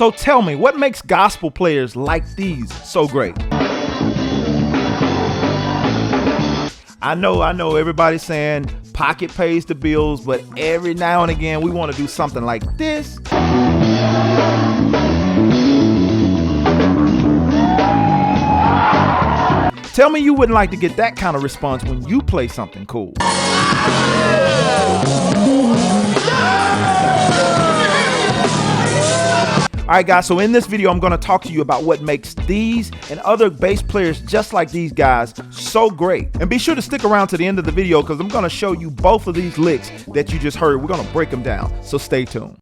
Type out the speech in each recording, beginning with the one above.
So tell me, what makes gospel players like these so great? I know everybody's saying pocket pays the bills, but every now and again we want to do something like this. Tell me you wouldn't like to get that kind of response when you play something cool. All right, guys, so in this video, I'm going to talk to you about what makes these and other bass players just like these guys so great. And be sure to stick around to the end of the video because I'm going to show you both of these licks that you just heard. We're going to break them down, so stay tuned.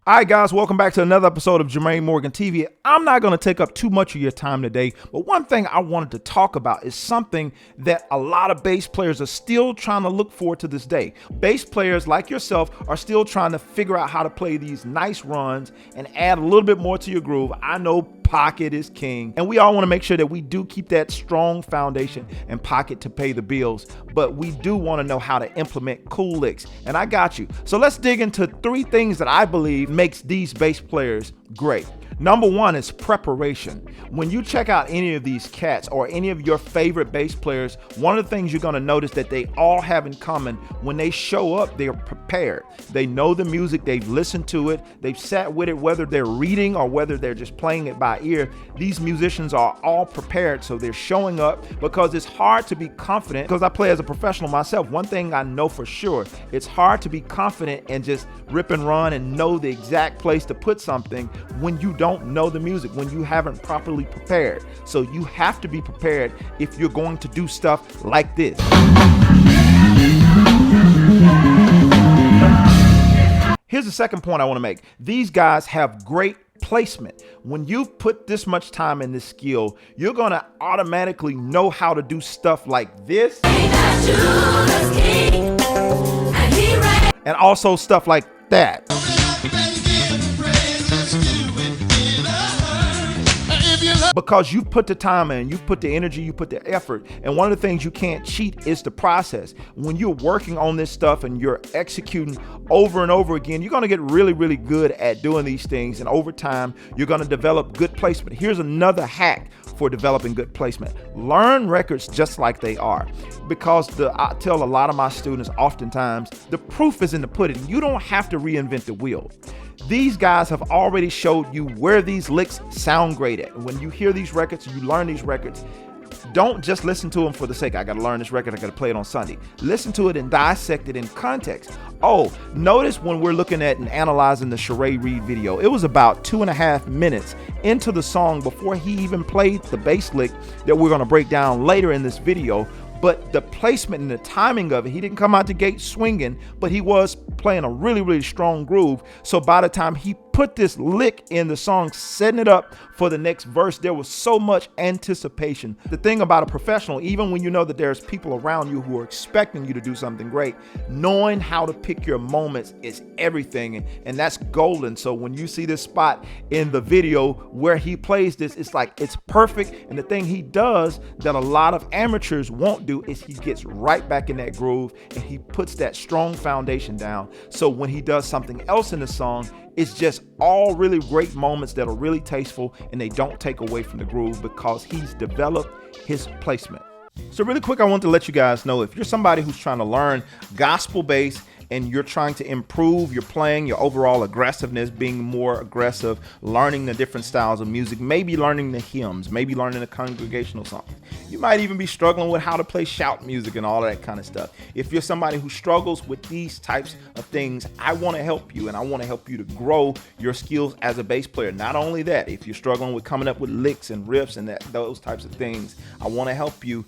All right, guys, welcome back to another episode of Jermaine Morgan TV. I'm not going to take up too much of your time today, but one thing I wanted to talk about is something that a lot of bass players are still trying to look for to this day. Bass players like yourself are still trying to figure out how to play these nice runs and add a little bit more to your groove. I know pocket is king, and we all want to make sure that we do keep that strong foundation and pocket to pay the bills, but we do want to know how to implement cool licks, and I got you. So let's dig into 3 things that I believe makes these bass players great. Number 1 is preparation. When you check out any of these cats or any of your favorite bass players, one of the things you're going to notice that they all have in common, when they show up, they're prepared. They know the music, they've listened to it, they've sat with it, whether they're reading or whether they're just playing it by ear. These musicians are all prepared, so they're showing up, because it's hard to be confident. Because I play as a professional myself, one thing I know for sure, it's hard to be confident and just rip and run and know the exact place to put something when you don't know the music, when you haven't properly prepared. So you have to be prepared if you're going to do stuff like this. Here's the second point I want to make. These guys have great placement. When you put this much time in this skill, you're going to automatically know how to do stuff like this. And also stuff like that. Because you've put the time in, you've put the energy, you put the effort. And one of the things you can't cheat is the process. When you're working on this stuff and you're executing over and over again, you're going to get really, really good at doing these things. And over time, you're going to develop good placement. Here's another hack for developing good placement. Learn records just like they are. Because I tell a lot of my students oftentimes, the proof is in the pudding. You don't have to reinvent the wheel. These guys have already showed you where these licks sound great at. When you hear these records, you learn these records, don't just listen to them for the sake, I got to learn this record, I got to play it on Sunday. Listen to it and dissect it in context. Oh, notice when we're looking at and analyzing the Sheree Reed video, it was about 2.5 minutes into the song before he even played the bass lick that we're going to break down later in this video. But the placement and the timing of it, he didn't come out the gate swinging, but he was playing a really, really strong groove. So by the time he put this lick in the song, setting it up for the next verse, there was so much anticipation. The thing about a professional, even when you know that there's people around you who are expecting you to do something great, knowing how to pick your moments is everything, and that's golden. So when you see this spot in the video where he plays this, it's like it's perfect. And the thing he does that a lot of amateurs won't do is he gets right back in that groove and he puts that strong foundation down. So when he does something else in the song, it's just all really great moments that are really tasteful, and they don't take away from the groove because he's developed his placement. So really quick, I want to let you guys know, if you're somebody who's trying to learn gospel bass and you're trying to improve your playing, your overall aggressiveness, being more aggressive, learning the different styles of music, maybe learning the hymns, maybe learning the congregational songs. You might even be struggling with how to play shout music and all that kind of stuff. If you're somebody who struggles with these types of things, I want to help you, and I want to help you to grow your skills as a bass player. Not only that, if you're struggling with coming up with licks and riffs and those types of things, I want to help you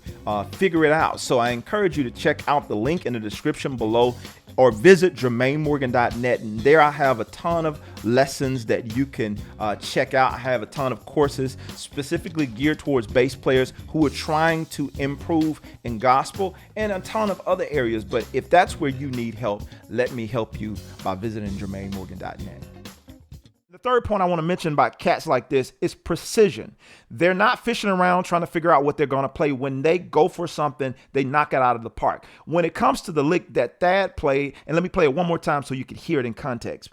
figure it out. So I encourage you to check out the link in the description below, or visit JermaineMorgan.net, and there I have a ton of lessons that you can check out. I have a ton of courses specifically geared towards bass players who are trying to improve in gospel, and a ton of other areas. But if that's where you need help, let me help you by visiting JermaineMorgan.net. The third point I want to mention about cats like this is precision. They're not fishing around trying to figure out what they're going to play. When they go for something, they knock it out of the park. When it comes to the lick that Thad played, and let me play it one more time so you can hear it in context.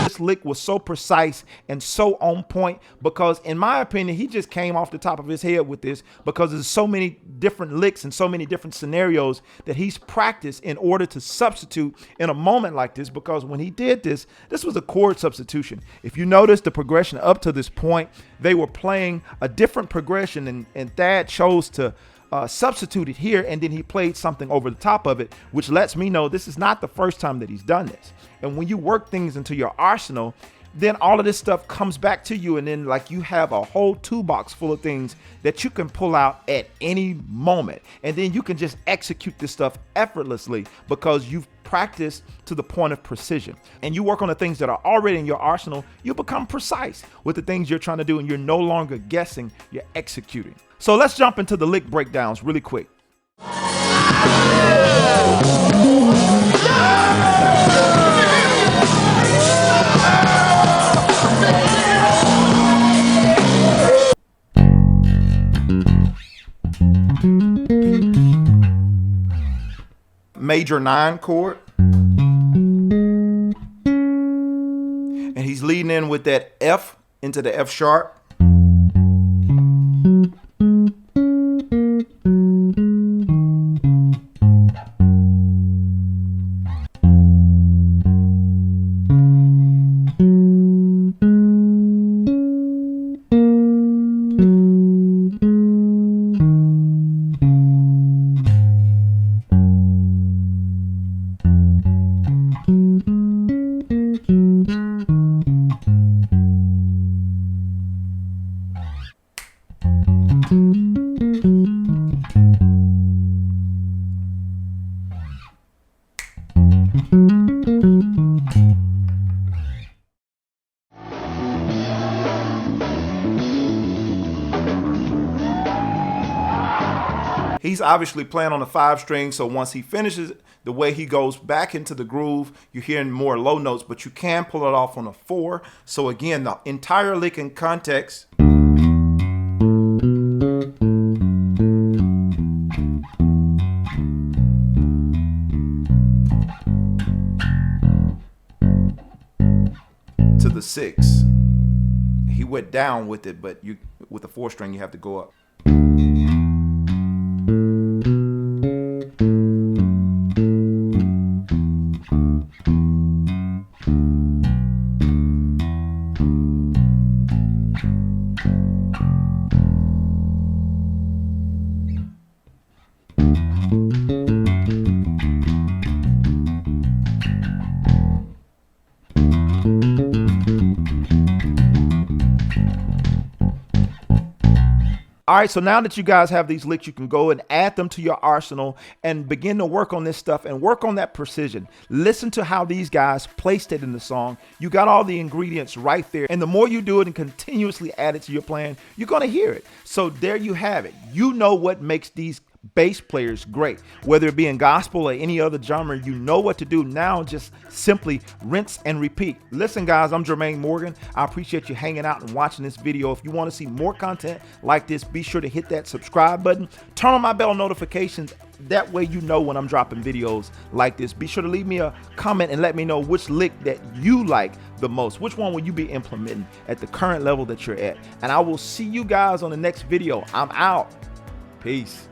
This lick was so precise and so on point because, in my opinion, he just came off the top of his head with this because there's so many different licks and so many different scenarios that he's practiced in order to substitute in a moment like this. Because when he did this, this was a chord substitution. If you notice the progression up to this point, they were playing a different progression, and Thad chose to substitute it here, and then he played something over the top of it, which lets me know this is not the first time that he's done this. And when you work things into your arsenal, then all of this stuff comes back to you, and then like you have a whole toolbox full of things that you can pull out at any moment, and then you can just execute this stuff effortlessly because you've practiced to the point of precision. And you work on the things that are already in your arsenal, you become precise with the things you're trying to do, and you're no longer guessing, you're executing. So let's jump into the lick breakdowns really quick. Major 9 chord. And he's leading in with that F into the F sharp. He's obviously playing on the 5 string, so once he finishes the way he goes back into the groove, you're hearing more low notes, but you can pull it off on a 4. So again, the entire lick in context. To the 6. He went down with it, but you with the 4 string you have to go up. All right, so now that you guys have these licks, you can go and add them to your arsenal and begin to work on this stuff and work on that precision. Listen to how these guys placed it in the song. You got all the ingredients right there. And the more you do it and continuously add it to your plan, you're going to hear it. So there you have it. You know what makes these bass players great. Whether it be in gospel or any other genre, you know what to do. Now just simply rinse and repeat. Listen guys, I'm Jermaine Morgan. I appreciate you hanging out and watching this video. If you want to see more content like this, be sure to hit that subscribe button, turn on my bell notifications. That way you know when I'm dropping videos like this. Be sure to leave me a comment and let me know which lick that you like the most. Which one will you be implementing at the current level that you're at? And I will see you guys on the next video. I'm out. Peace.